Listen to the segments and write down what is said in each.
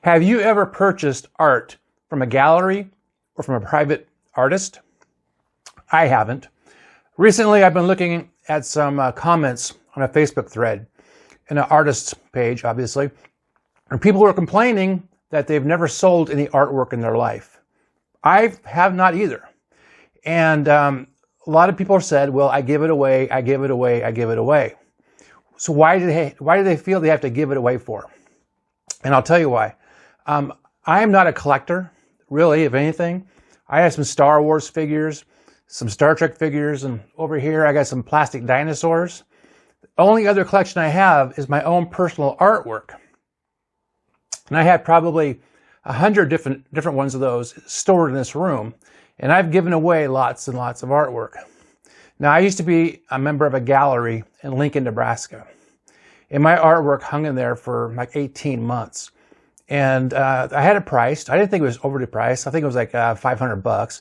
Have you ever purchased art from a gallery or from a private artist? I haven't. Recently, I've been looking at some comments on a Facebook thread, in an artist's page, obviously, and people were complaining that they've never sold any artwork in their life. I have not either. And a lot of people have said, well, I give it away, I give it away, I give it away. So why do they feel they have to give it away for? And I'll tell you why. I am not a collector, really, if anything. I have some Star Wars figures, some Star Trek figures, and over here I got some plastic dinosaurs. The only other collection I have is my own personal artwork. And I have probably 100 different ones of those stored in this room. And I've given away lots and lots of artwork. Now, I used to be a member of a gallery in Lincoln, Nebraska. And my artwork hung in there for like 18 months. And I had it priced. I didn't think it was overly priced. I think it was like $500.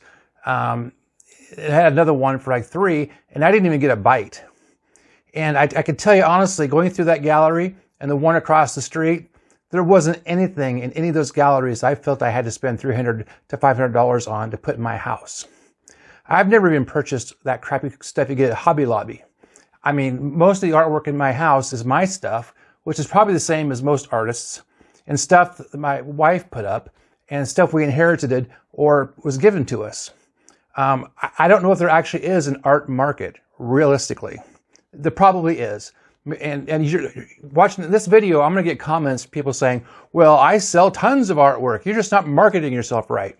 It had another one for like $3, and I didn't even get a bite. And I can tell you honestly, going through that gallery and the one across the street, there wasn't anything in any of those galleries I felt I had to spend $300 to $500 on to put in my house. I've never even purchased that crappy stuff you get at Hobby Lobby. I mean, most of the artwork in my house is my stuff, which is probably the same as most artists, and stuff that my wife put up, and stuff we inherited or was given to us. I don't know if there actually is an art market, realistically. There probably is. And you're watching this video, I'm going to get comments, people saying, well, I sell tons of artwork. You're just not marketing yourself right.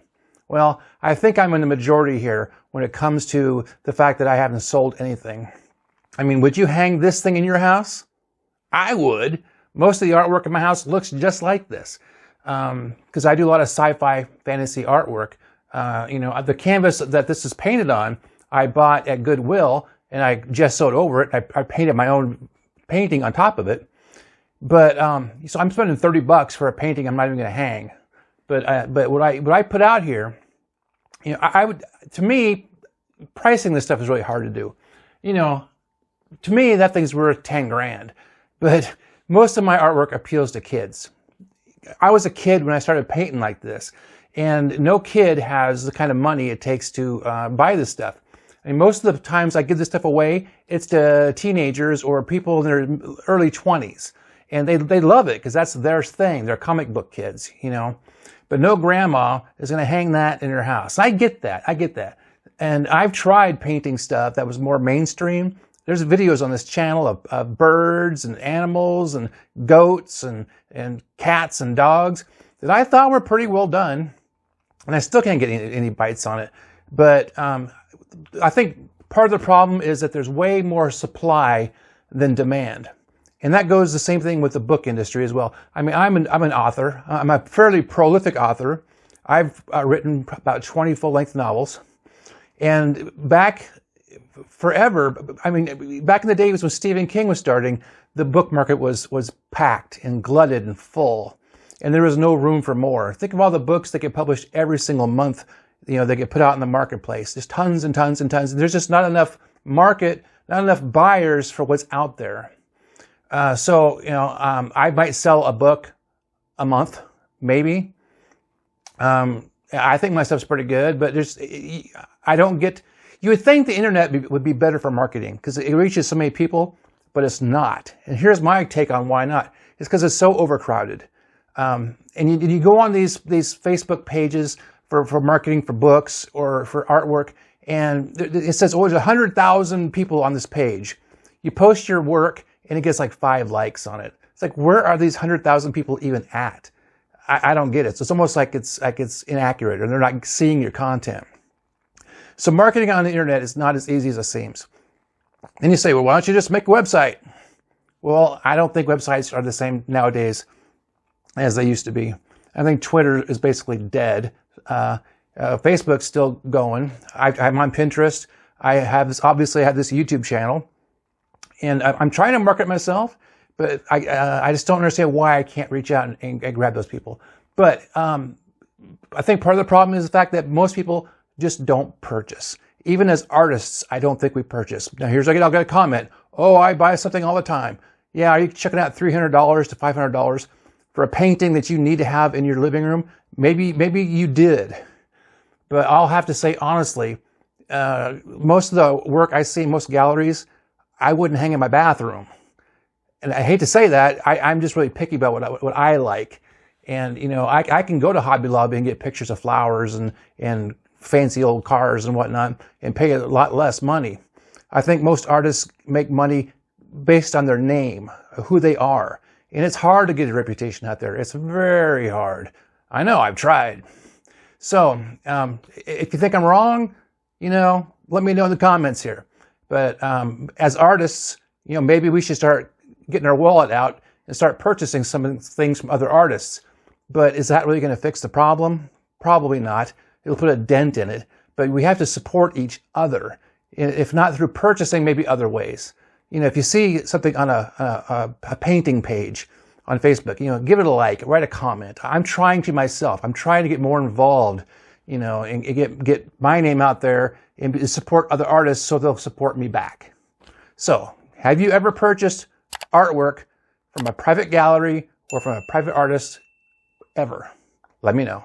Well, I think I'm in the majority here when it comes to the fact that I haven't sold anything. I mean, would you hang this thing in your house? I would. Most of the artwork in my house looks just like this. Because I do a lot of sci-fi fantasy artwork. The canvas that this is painted on, I bought at Goodwill, and I gessoed over it. I painted my own painting on top of it. But so I'm spending $30 for a painting I'm not even going to hang. But what I put out here, to me, pricing this stuff is really hard to do. To me, that thing's worth 10 grand. But most of my artwork appeals to kids. I was a kid when I started painting like this, and no kid has the kind of money it takes to buy this stuff. I mean, most of the times I give this stuff away, it's to teenagers or people in their early 20s. And they love it because that's their thing. They're comic book kids, But no grandma is going to hang that in her house. I get that. And I've tried painting stuff that was more mainstream. There's videos on this channel of birds and animals and goats and cats and dogs that I thought were pretty well done. And I still can't get any bites on it. But I think part of the problem is that there's way more supply than demand. And that goes the same thing with the book industry as well. I mean, I'm an author. I'm a fairly prolific author. I've written about 20 full-length novels. And back in the days when Stephen King was starting, the book market was packed and glutted and full. And there was no room for more. Think of all the books that get published every single month, that get put out in the marketplace. There's tons and tons and tons. There's just not enough market, not enough buyers for what's out there. I might sell a book a month, maybe. I think my stuff's pretty good, but you would think the internet would be better for marketing because it reaches so many people, but it's not. And here's my take on why not. It's because it's so overcrowded. And you go on these Facebook pages for marketing for books or for artwork, and it says, there's 100,000 people on this page. You post your work, and it gets like 5 likes on it. It's like, where are these 100,000 people even at? I don't get it. So it's almost like it's inaccurate, or they're not seeing your content. So marketing on the internet is not as easy as it seems. And you say, well, why don't you just make a website? Well, I don't think websites are the same nowadays as they used to be. I think Twitter is basically dead. Facebook's still going. I'm on Pinterest. I have this YouTube channel. And I'm trying to market myself, but I just don't understand why I can't reach out and grab those people. But I think part of the problem is the fact that most people just don't purchase. Even as artists, I don't think we purchase. Now I'll get a comment. Oh, I buy something all the time. Yeah, are you checking out $300 to $500 for a painting that you need to have in your living room, maybe you did. But I'll have to say honestly, most of the work I see in most galleries, I wouldn't hang in my bathroom. And I hate to say that, I'm just really picky about what I like. And, you know, I can go to Hobby Lobby and get pictures of flowers and fancy old cars and whatnot and pay a lot less money. I think most artists make money based on their name, who they are. And it's hard to get a reputation out there. It's very hard. I know, I've tried. So, if you think I'm wrong, you know, let me know in the comments here. But as artists, you know, maybe we should start getting our wallet out and start purchasing some things from other artists. But is that really going to fix the problem? Probably not. It'll put a dent in it. But we have to support each other. If not through purchasing, maybe other ways. You know, if you see something on a painting page on Facebook, you know, give it a like, write a comment. I'm trying to myself. I'm trying to get more involved, you know, and get my name out there and support other artists so they'll support me back. So, have you ever purchased artwork from a private gallery or from a private artist ever? Let me know.